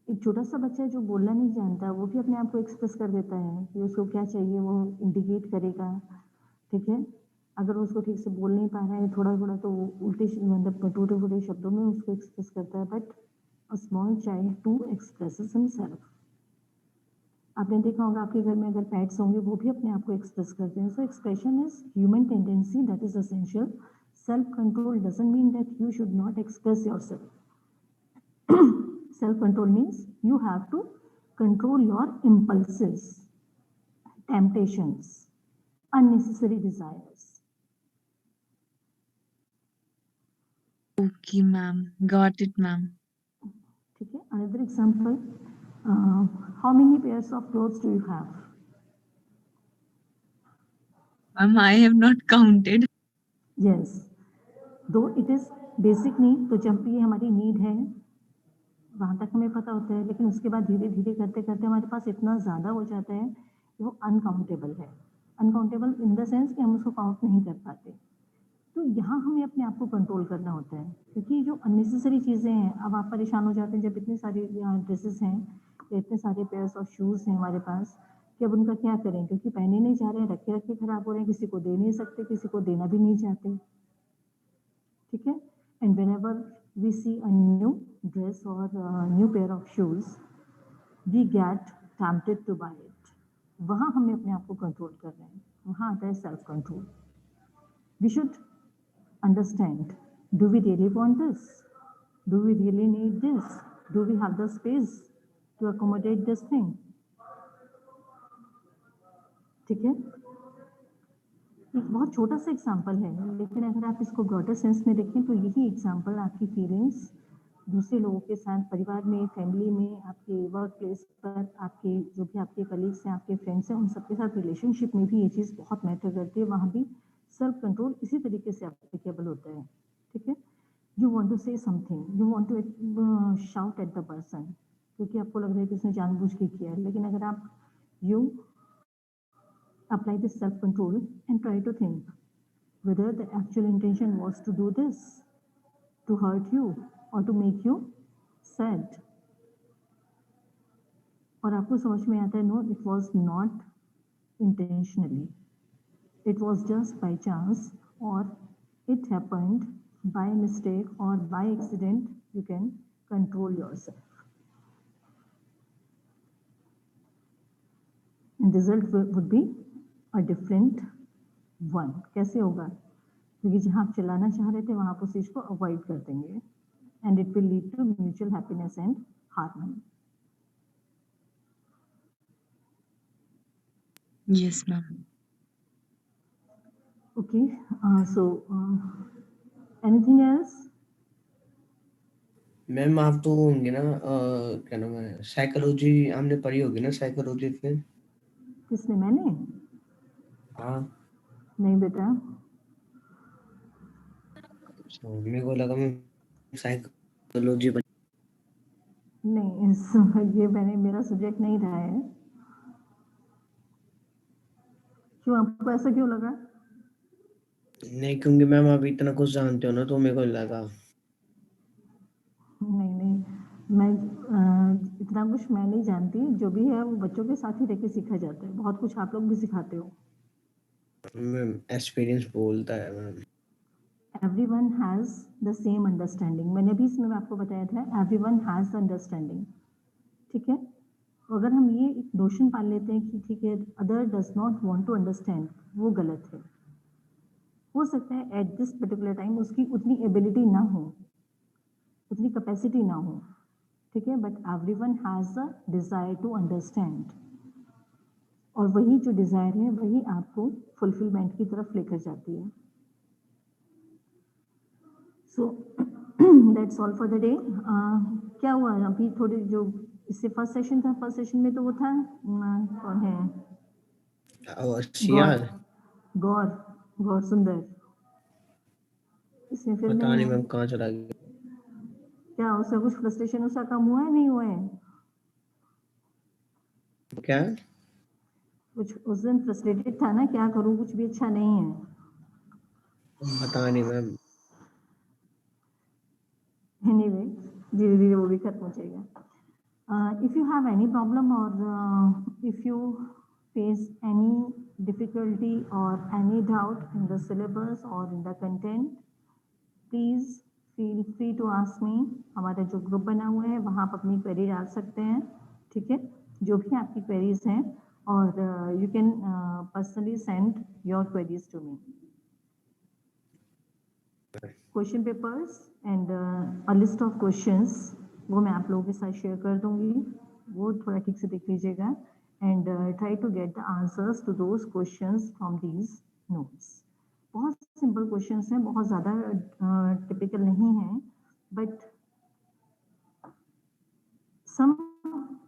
एक छोटा सा बच्चा है जो बोलना नहीं जानता, वो भी अपने आप को एक्सप्रेस कर देता है कि उसको क्या चाहिए, वो इंडिकेट करेगा। ठीक है, अगर वो उसको ठीक से बोल नहीं पा रहा है थोड़ा थोड़ा, तो वो उल्टे मतलब टूटे फूटे शब्दों में उसको एक्सप्रेस करता है। But a small child to expresses himself. आपने देखा होगा आपके घर में अगर पेट्स होंगे, वो भी अपने आप को एक्सप्रेस करते हैं। सो expression is human tendency, that is essential. Self control doesn't mean that you should not express yourself. Self-control means you have to control your impulses, temptations, unnecessary desires. Okay, ma'am. Got it, ma'am. Okay, another example. How many pairs of clothes do you have? Ma'am, I have not counted. Yes, though it is basic need, तो जब भी हमारी need है वहाँ तक हमें पता होता है, लेकिन उसके बाद धीरे धीरे करते करते हमारे पास इतना ज़्यादा हो जाता है कि वो अनकाउंटेबल है। अनकाउंटेबल इन द सेंस कि हम उसको काउंट नहीं कर पाते। तो यहाँ हमें अपने आप को कंट्रोल करना होता है, क्योंकि जो अननेसेसरी चीज़ें हैं, अब आप परेशान हो जाते हैं जब इतनी सारी ड्रेसेस हैं या इतने सारे पेयर्स ऑफ शूज़ हैं हमारे पास कि अब उनका क्या करें, क्योंकि पहने नहीं जा रहे हैं, रखे रखे खराब हो रहे हैं, किसी को दे नहीं सकते, किसी को देना भी नहीं चाहते। ठीक है, and whenever we see a new dress और new pair of shoes, we get tempted to buy it. वहाँ हमें अपने आप को कंट्रोल कर रहे हैं, वहाँ आता है self control. We should understand, do we really want this? Do we really need this? Do we have the space to accommodate this thing? ठीक है, एक बहुत छोटा सा एग्जाम्पल है, लेकिन अगर आप इसको ब्रॉडर सेंस में देखें तो यही एग्जाम्पल आपकी फीलिंग्स दूसरे लोगों के साथ, परिवार में, फैमिली में, आपके वर्क प्लेस पर, आपके जो भी आपके कलीग्स हैं, आपके फ्रेंड्स हैं, उन सबके साथ रिलेशनशिप में भी ये चीज़ बहुत मैटर करती है। वहाँ भी सेल्फ कंट्रोल इसी तरीके से एप्लीकेबल होता है। ठीक है, you want to say something, you want to shout at the person, क्योंकि आपको लग रहा है कि उसने जानबूझ के किया है, लेकिन अगर आप you apply this self-control and try to think whether the actual intention was to do this, to hurt you or to make you sad. और आपको समझ में आता है, no, it was not intentionally, it was just by chance, or it happened by mistake or by accident. You can control yourself, and result would be a different one. कैसे होगा? क्योंकि जहाँ आप चलाना चाह रहे थे वहाँ आप उस चीज़ को अवॉइड कर देंगे, and it will lead to mutual happiness and harmony. Yes, ma'am. Okay, so anything else? Ma'am आप तो होंगे ना, क्या नाम है, साइकोलॉजी हमने पढ़ी होगी ना, साइकोलॉजी फिर? किसने? मैंने? हाँ, नहीं बेटा। So, मेरे को लगा मैं साइकोलॉजी नहीं, ये मेरा सब्जेक्ट नहीं रहा है। क्यों, आपको ऐसा क्यों लगा? नहीं, क्योंकि मैम आप इतना कुछ जानते हो ना, तो मेरे को लगा। नहीं, मैं इतना कुछ मैं नहीं जानती। जो भी है वो बच्चों के साथ ही रह के सीखा जाता है। बहुत कुछ आप लोग भी सिखाते हो। मैम एक्सपीरियंस बोलता है ma'am. Everyone has the same understanding. मैंने भी इसमें आपको बताया था, एवरीवन हैज़ अंडरस्टैंडिंग। ठीक है? तो अगर हम ये एक नोशन पाल लेते हैं कि ठीक है, other does not want to understand, वो गलत है। हो सकता है एट दिस पर्टिकुलर टाइम उसकी उतनी एबिलिटी ना हो, उतनी कैपेसिटी ना हो। ठीक है? But everyone has a desire to understand, और वही जो डिज़ायर है वही आपको फुलफिलमेंट की तरफ लेकर जाती है। So that's all for the day. क्या हुआ अभी थोड़ी जो इससे फर्स्ट सेशन था, फर्स्ट सेशन में तो वो था कौन है, गौर शियार गौर गौर सुंदर। इसमें फिर पता नहीं नहीं है। मैम कहाँ चला गया। क्या उसका कुछ फ्रस्ट्रेशन उसका कम हुआ है, नहीं हुआ है? क्या? कुछ उस दिन फ्रस्ट्रेटेड था ना, क्या करूँ कुछ भी अच्छा नहीं है। पता नहीं मैम। एनीवे, धीरे धीरे वो भी खत्म हो जाएगा। If you have any problem और if you face any difficulty और any doubt in the syllabus और in the content, please feel free to ask me. हमारा जो ग्रुप बना हुआ है वहाँ आप अपनी क्वेरी डाल सकते हैं। ठीक है? जो भी आपकी क्वेरीज हैं, और you can personally send your queries to me. Question papers and a list of questions वो मैं आप लोगों के साथ शेयर कर दूंगी, वो थोड़ा ठीक से देख लीजिएगा। And try to get the answers to those questions from these notes. बहुत सिंपल क्वेश्चंस हैं, बहुत ज़्यादा टिपिकल नहीं है, but some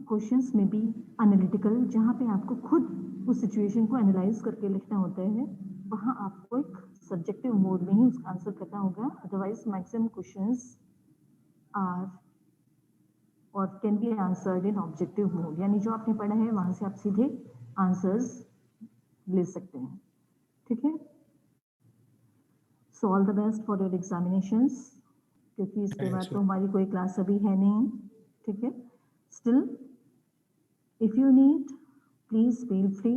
questions may be analytical, जहाँ पे आपको खुद उस सिचुएशन को एनालाइज करके लिखना होता है। वहाँ आपको एक सब्जेक्टिव मोड में ही उसका आंसर करना होगा। अदरवाइज मैक्सिमम क्वेश्चंस आर और can be answered in objective mode, यानी जो आपने पढ़ा है वहाँ से आप सीधे आंसर्स ले सकते हैं। ठीक है? So all the best for your examinations, क्योंकि इसके बाद तो हमारी कोई क्लास अभी है नहीं। ठीक है? Still if you need please feel free,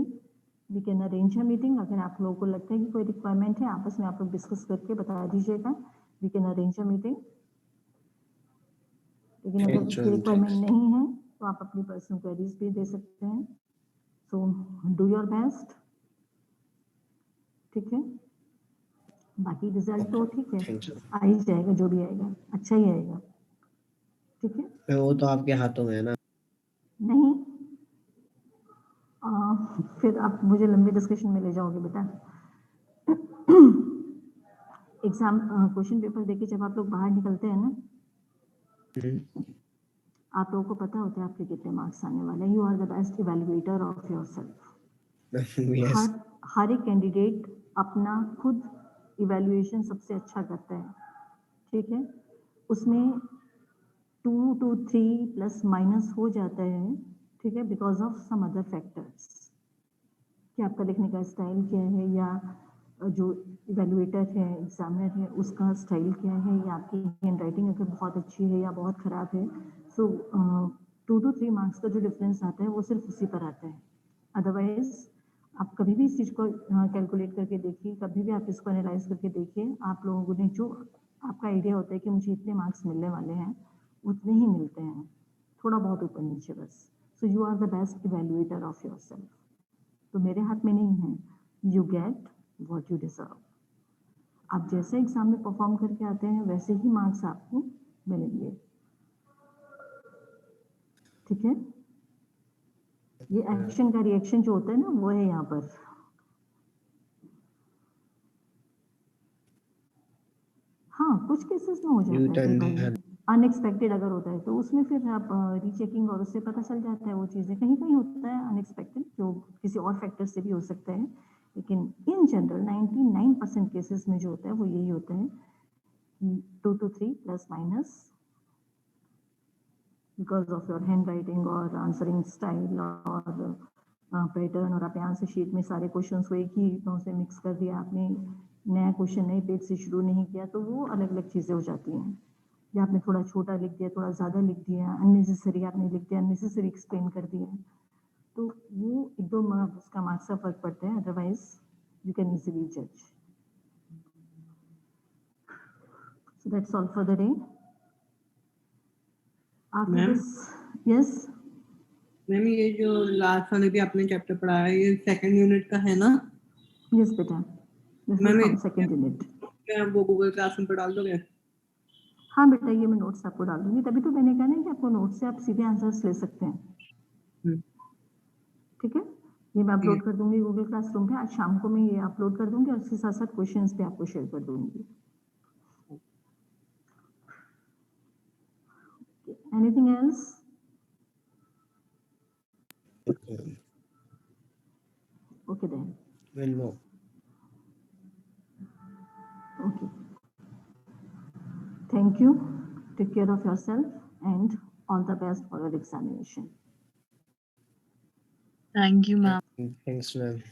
we can arrange a meeting. अगर आप लोगों को लगता है कि कोई रिक्वायरमेंट है, आपस में आप लोग डिस्कस करके बता दीजिएगा, we can arrange a meeting. लेकिन अगर उसकी रिक्वायरमेंट नहीं है तो आप अपनी पर्सनल क्वेरीज भी दे सकते हैं। So do your best. ठीक है? बाकी रिजल्ट तो ठीक है, आ ही जाएगा, जो भी आएगा अच्छा ही आएगा। ठीक है? वो तो आपके हाथों में है ना। नहीं, फिर आप मुझे लंबे डिस्कशन में ले जाओगे बेटा। एग्जाम क्वेश्चन पेपर देके जब आप लोग बाहर निकलते हैं ना, आप लोगों को पता होता है आपके कितने मार्क्स आने वाले हैं। You are the best evaluator of yourself. हर एक कैंडिडेट अपना खुद इवेल्युएशन सबसे अच्छा करता है। ठीक है? उसमें 2 to 3 प्लस माइनस हो जाता है। ठीक है? Because of some other factors, कि आपका लिखने का स्टाइल क्या है, या जो इवेल्युएटर है, एग्जामिनर है, उसका स्टाइल क्या है, या आपकी हैंड राइटिंग अगर बहुत अच्छी है या बहुत ख़राब है। सो 2 to 3 मार्क्स का जो डिफरेंस आता है वो सिर्फ उसी पर आता है। अदरवाइज आप कभी भी इस चीज़ को कैलकुलेट करके देखिए, कभी भी आप इसको एनालाइज करके देखिए, आप लोगों ने जो आपका आइडिया होता है कि मुझे इतने मार्क्स मिलने वाले हैं, उतने ही मिलते हैं, थोड़ा बहुत ऊपर नीचे बस। So you are the best evaluator of yourself. तो मेरे हाथ में नहीं है, you get what you deserve. आप जैसे एग्जाम में परफॉर्म करके आते हैं वैसे ही मार्क्स आपको मिलेंगे। ठीक है? ये एक्शन का रिएक्शन जो होता है ना, वो है यहाँ पर। हाँ, कुछ केसेस में हो जाता है भाई, अनएक्सपेक्टेड अगर होता है तो उसमें फिर आप रीचेकिंग और उससे पता चल जाता है वो चीज़ें। कहीं कहीं होता है अनएक्सपेक्टेड, जो किसी और फैक्टर से भी हो सकता है, लेकिन इन जनरल 99% केसेस में जो होता है वो यही होता है 2 to 3 plus minus because of your handwriting or answering style or pattern, और आप यहाँ से शीट में सारे क्वेश्चंस को एक ही से मिक्स कर दिया, आपने नया क्वेश्चन नए पेज से शुरू नहीं किया, तो वो अलग अलग चीज़ें हो जाती हैं। या आपने थोड़ा छोटा लिख दिया, थोड़ा ज़्यादा लिख दिया, अननेसेसरी आपने लिख दिया, अननेसेसरी एक्सप्लेन कर दिया, तो वो एक दो उसका मार्क्स का फर्क पड़ता है, अदरवाइज यू कैन इजीली जज। So that's all for the day. After Ma'am? this, yes. Ma'am ये जो लास्ट वाले भी आपने चैप्टर पढ़ाया है ये सेकंड यूनिट का है ना? Yes बेटा, this is ma'am from second unit. क्या वो गूगल क्लासरूम पर डाल दोगे? हाँ बेटा, ये मैं नोट्स आपको डाल दूंगी, तभी तो मैंने कहा ना कि आपको नोट्स से आप सीधे आंसर्स ले सकते हैं। ठीक है, ये मैं अपलोड कर दूंगी गूगल क्लासरूम पे, आज शाम को मैं ये अपलोड कर दूंगी और इसके साथ साथ क्वेश्चंस भी आपको शेयर कर दूंगी। Anything else? Okay then. We'll go. Okay. Thank you. Take care of yourself and all the best for your examination. Thank you, ma'am. Thanks, ma'am.